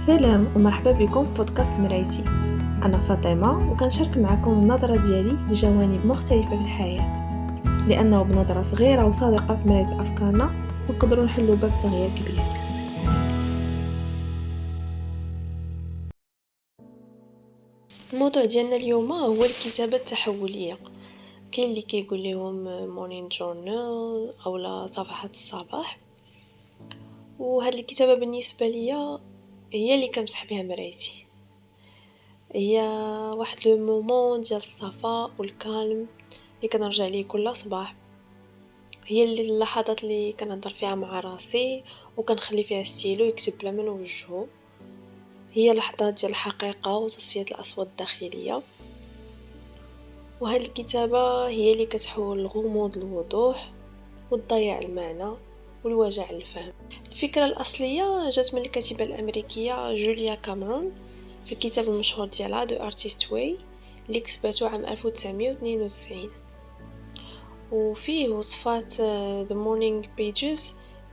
سلام ومرحبا بكم في بودكاست مرايتي. أنا فاطمة وكنشارك معكم النظرة ديالي لجوانب مختلفة في الحياة، لأنه بنظرة صغيرة وصادقة في مراية أفكارنا نقدروا نحلوا باب تغيير كبير. الموضوع ديالنا اليوم هو الكتابة التحولية. كاين اللي كيقول لهم مورنين جورنال أو صفحات الصباح، وهاد الكتابة بالنسبة لي هي اللي كنمسح بها مرايتي. هي واحد لو مومون ديال الصفاء والكالم اللي كنرجع ليه كل صباح. هي اللحظات اللي كنهضر فيها مع راسي وكنخلي فيها ستيلو يكتب بلا ما نوجهو. هي لحظات ديال الحقيقه وتصفيه الاصوات الداخليه، وهاد الكتابه هي اللي كتحول الغموض للوضوح وتضيع المعنى والوجع للفهم. الفكره الاصليه جات من الكاتبه الامريكيه جوليا كاميرون في الكتاب المشهور ديالها The Artist Way اللي كتبته عام 1992، وفيه وصفات The Morning Pages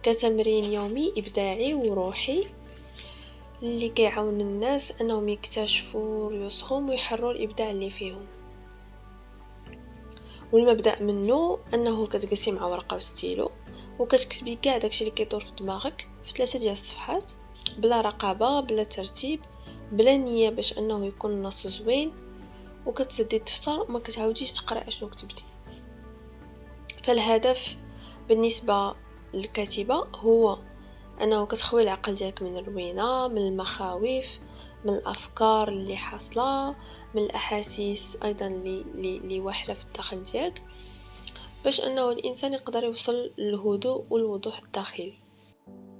كتمرين يومي إبداعي وروحي اللي كيعاون الناس أنهم يكتشفوا ريوسهم ويحرروا الإبداع اللي فيهم. والمبدأ منه أنه كتجلسي مع ورقة وستيلو وكتكتبي كاع داكشي اللي كيدور في دماغك في 3 ديال الصفحات، بلا رقابة بلا ترتيب بلا نية باش أنه يكون النص زوين، وكتسدي الدفتر وما كتعاوديش تقرأ اشنو كتبتي. فالهدف بالنسبة للكاتبة هو أنه كتخوي العقل ديالك من الروينة، من المخاوف، من الأفكار اللي حاصلة، من الأحاسيس أيضا اللي واحدة في الداخل ديالك، باش أنه الإنسان يقدر يوصل للهدوء والوضوح الداخلي.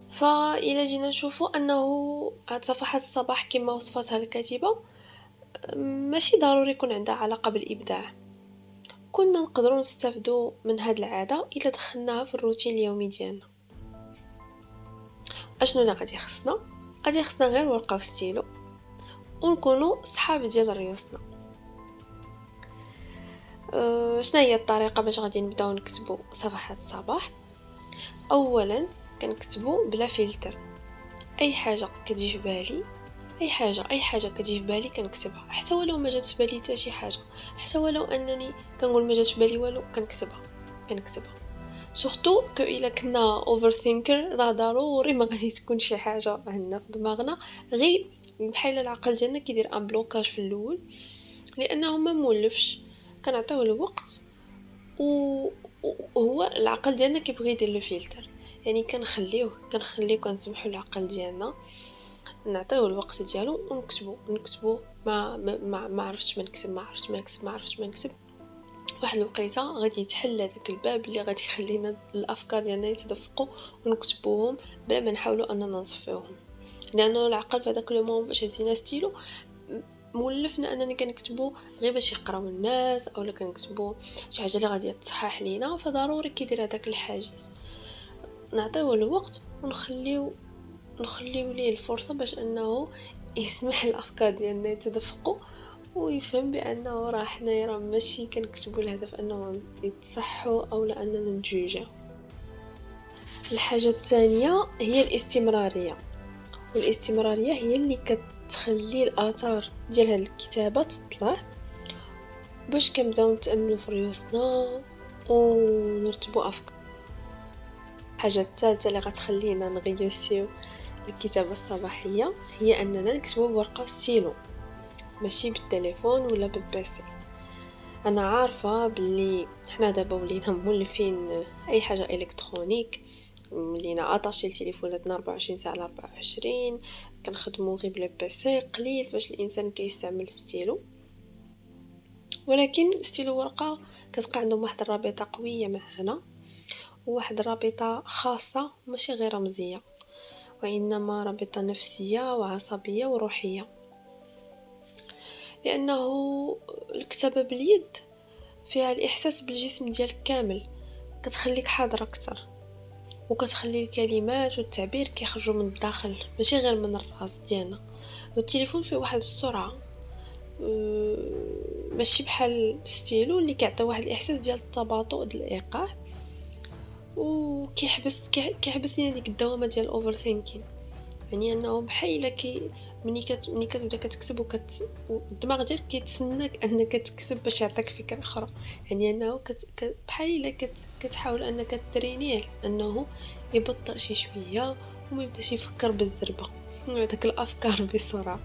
فإلا جينا نشوفوا أنه هاد صفحات الصباح كما وصفتها الكاتبة ماشي ضروري يكون عندها علاقة بالإبداع. كنا نقدروا نستافدوا من هاد العاده الا دخلناها في الروتين اليومي ديالنا. اشنو اللي غادي خصنا غير ورقه وستيلو ونكونوا صحاب ديال ريوسنا. شنو هي الطريقه باش غادي نبداو نكتبوا صفحات الصباح؟ اولا كنكتبوا بلا فلتر، اي حاجه كتجي في بالي، اي حاجه كتجي في بالي كنكتبها، حتى ولو ما جات في بالي حتى شي حاجه، حتى ولو انني كنقول ما جات في بالي والو كنكتبها. سورتو كو الا كنا اوفر ثينكر راه ضروري ما غادي تكون شي حاجه عندنا في دماغنا، غير بحال العقل ديالنا كيدير ان بلوكاج في الاول لانه ما مولفش. كنعطيوه الوقت وهو العقل ديالنا كيبغي يدير لو فلتر، يعني كنسمحوا العقل ديالنا نعطيوه الوقت ديالو ونكتبوا ما عرفتش ما نكتب. واحد الوقيته غادي يتحل هذاك الباب اللي غادي يخلينا الافكار ديالنا يتدفقوا ونكتبوهم بلا ما نحاولوا اننا نصفيوهم، لانه العقل في هذاك لو مومون باش دينا ستيلو مولفنا اننا كنكتبوا غير باش يقراو الناس اولا كنكتبوا شي حاجه اللي غادي تصحح لينا، فضروري كيدير هذاك الحاجز. نعطيوه الوقت ونخليو ليه الفرصه باش انه يسمح الافكار ديالنا يتدفقوا ويفهم بانه راه حنايا راه ماشي كنكتبوا الهدف انه يتصحوا او لاننا نجوجاو. الحاجه الثانيه هي الاستمراريه، والاستمراريه هي اللي كتخلي الاثار ديال هذه الكتابه تطلع باش كنبداو نتاملوا في ريوسنا ونرتبوا افكار. الحاجه الثالثه اللي غتخلينا نغيوسيو الكتابه الصباحيه هي اننا نكتبوا بورقه وستيلو ماشي بالتليفون ولا بالبيسي. انا عارفه باللي حنا دابا ولينا مولفين اي حاجه الكترونيك، ولينا اتاشي لتليفوناتنا 24 ساعه على 24، كنخدموا غير بلا بيسي. قليل فاش الانسان كيستعمل ستيلو، ولكن ستيلو ورقه كتبقى عندهم واحد الرابطه قويه معنا، وواحد الرابطه خاصه ماشي غير رمزيه وانما رابطه نفسيه وعصبيه وروحيه، لانه الكتابه باليد فيها الاحساس بالجسم ديالك كامل، كتخليك حاضر اكثر وكتخلي الكلمات والتعبير كيخرجوا من الداخل ماشي غير من الراس ديالنا. والتليفون فيه واحد السرعه ماشي بحال ستيلو اللي كيعطي واحد الاحساس ديال التباطؤ ديال الايقاع وكيحبس لينا ديك الدوامه ديال الاوفر ثينكين. يعني انه بحال ملي كتبدا كتكتب الدماغ ديالك كيتسناك انك تكتب باش يعطيك فكره اخرى، يعني انه بحال كتحاول انك ترينيه على انه يبطئ شي شويه وما يبداش يفكر بالزربه ويعطيك الافكار بسرعه.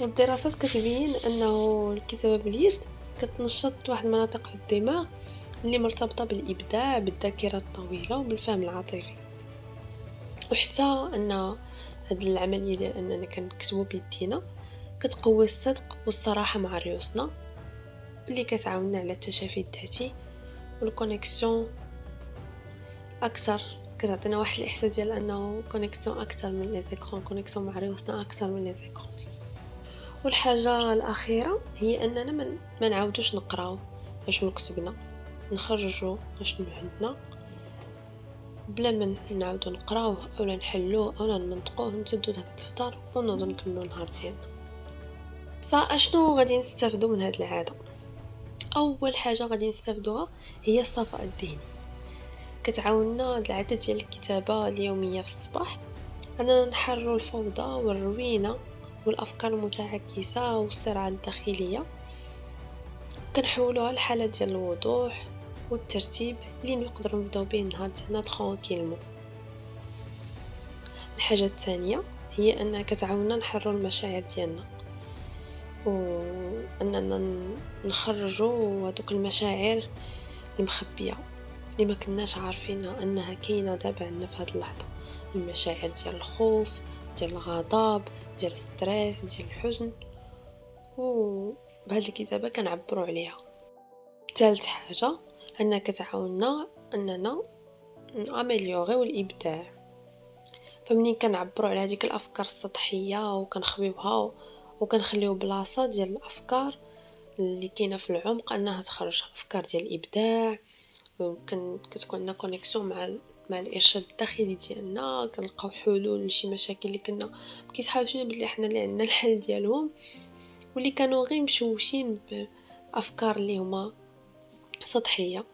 والدراسات كتبين انه الكتابه باليد كتنشط واحد المناطق في الدماغ اللي مرتبطه بالابداع بالذاكره الطويله وبالفهم العاطفي. وحتى ان هاد العمليه ديال اننا كنكتبوا بيدينا كتقوي الصدق والصراحه مع ريوسنا اللي كتعاوننا على التشافي الذاتي والكونيكسيون اكثر، كتعطينا واحد الاحساس ديال انه كونيكسيون اكثر من لي زيكرون، كونيكسيون مع ريوسنا اكثر من لي زيكرون. والحاجه الاخيره هي اننا ما نعاودوش نقراو اشنو كتبنا، نخرجوا اشنو عندنا بلا ما نعاودو نقراوه اولا نحلوه اولا ننطقوه، نسدو داك الدفتر ونوضو نكملو النهار ديالنا. فاشنو غادي نستافدو من هاد العاده؟ اول حاجه غادي نستافدوها هي الصفاء الذهني. كتعاوننا هاد العاده ديال الكتابه اليوميه في الصباح اننا نحرروا الفوضى والروينه والافكار المتعكسه والصراعات الداخليه، كنحولوها لحاله ديال الوضوح والترتيب اللي نقدروا نبداو به النهار ديالنا ترونكيلمون. الحاجه الثانيه هي انها كتعاوننا نحرروا المشاعر ديالنا واننا نخرجوا هذوك المشاعر المخبيه اللي ما كناش عارفينها انها كاينه دابا عندنا في هذه اللحظه، المشاعر ديال الخوف ديال الغضب ديال الستريس ديال الحزن، وبهذه الكتابه كنعبروا عليها. ثالث حاجه انها كتعاوننا اننا نامليوريو الابداع، فمنين كنعبروا على هذيك الافكار السطحيه وكنخبيوها وكنخليو بلاصه ديال الافكار اللي كاينه في العمق انها تخرج افكار ديال الابداع، كتكون عندنا كونيكسيون مع الارشاد الداخلي ديالنا، كنلقاو حلول لشي مشاكل اللي كنا كيتحاولوا بلي حنا اللي عندنا الحل ديالهم واللي كانوا غير مشوشين بافكار اللي هما سطحيه.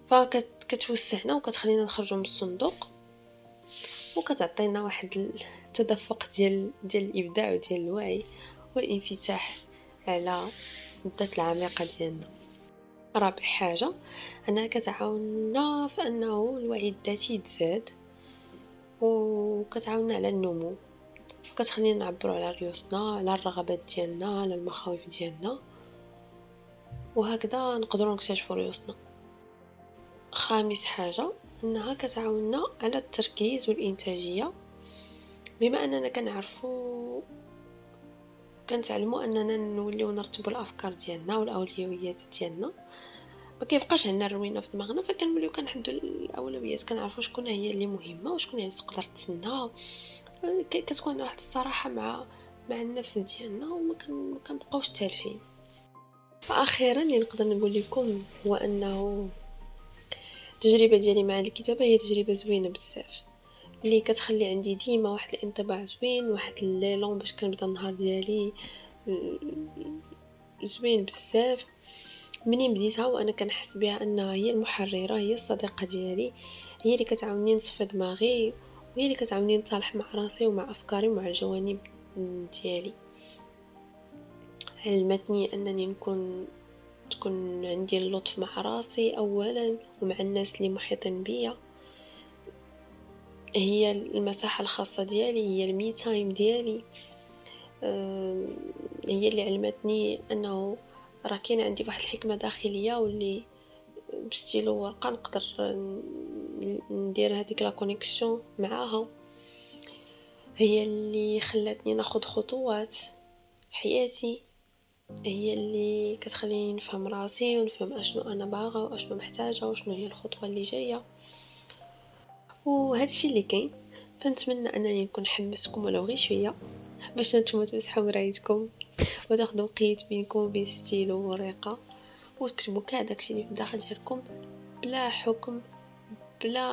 فكتوسعنا وكتخلينا نخرجوا من الصندوق وكتعطينا واحد التدفق ديال الابداع وديال الوعي والانفتاح على الذات العميقه ديالنا. رابع حاجه انها كتعاوننا في انه الوعي الذاتي يتزاد وكتعاوننا على النمو، كتخلينا نعبروا على ريوسنا على الرغبات ديالنا على المخاوف ديالنا وهكذا نقدروا نكتشفوا ريوسنا. خامس حاجه انها كتعاوننا على التركيز والانتاجيه، بما اننا كنعرفوا كنتعلموا اننا نوليو نرتبوا الافكار ديالنا والاولويات ديالنا، ما كيبقاش عندنا الروينه في دماغنا، فكنوليو كنحدوا الاولويات، كنعرفوا شكون هي اللي مهمه وشكون هي اللي تقدر تسنى، كتكون واحد الصراحه مع النفس ديالنا وما كنبقاوش تالفين. فاخيرا اللي نقدر نقول لكم هو انه التجربه ديالي مع الكتابه هي تجربه زوينه بزاف اللي كتخلي عندي ديما واحد الانطباع زوين، واحد الليلون باش كنبدا النهار ديالي زوين بزاف. منين بديتها وانا كنحس بها انها هي المحرره، هي الصديقه ديالي، هي اللي كتعاونني نصفي دماغي وهي اللي كتعاونني نتصالح مع راسي ومع افكاري ومع الجوانب ديالي. علمتني انني تكون عندي اللطف مع راسي اولا ومع الناس اللي محيطين بيا، هي المساحه الخاصه ديالي، هي المي تايم ديالي، هي اللي علمتني انه راه كاين عندي واحد الحكمه داخليه واللي بستيلو ورقه نقدر ندير هذيك لا كونيكسيون معاها، هي اللي خلاتني ناخذ خطوات في حياتي، هي اللي كتخليني نفهم راسي ونفهم اشنو انا باغا واشنو محتاجه وشنو هي الخطوه اللي جايه، وهذا الشيء اللي كاين. فنتمنى انني نكون حمستكم ولو غير شويه باش نتوما تمسحوا مرايتكم وتاخذوا وقيت بينكم وبين ستيلو ورقه وتكتبوا كاع داكشي اللي في الداخل ديالكم بلا حكم، بلا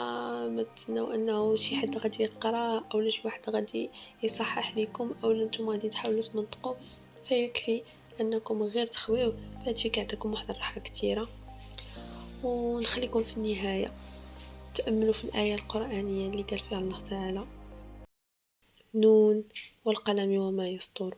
ما تسناو انه شي حد غادي يقرا اولا شي واحد غادي يصحح لكم اولا نتوما غادي تحاولوا تمنطقوا، فيكفي انكم غير تخويو. فهادشي كيعطيكم واحد الراحه كثيره. ونخليكم في النهايه تاملوا في الايه القرانيه اللي قال فيها الله تعالى: نون والقلم وما يسطرون.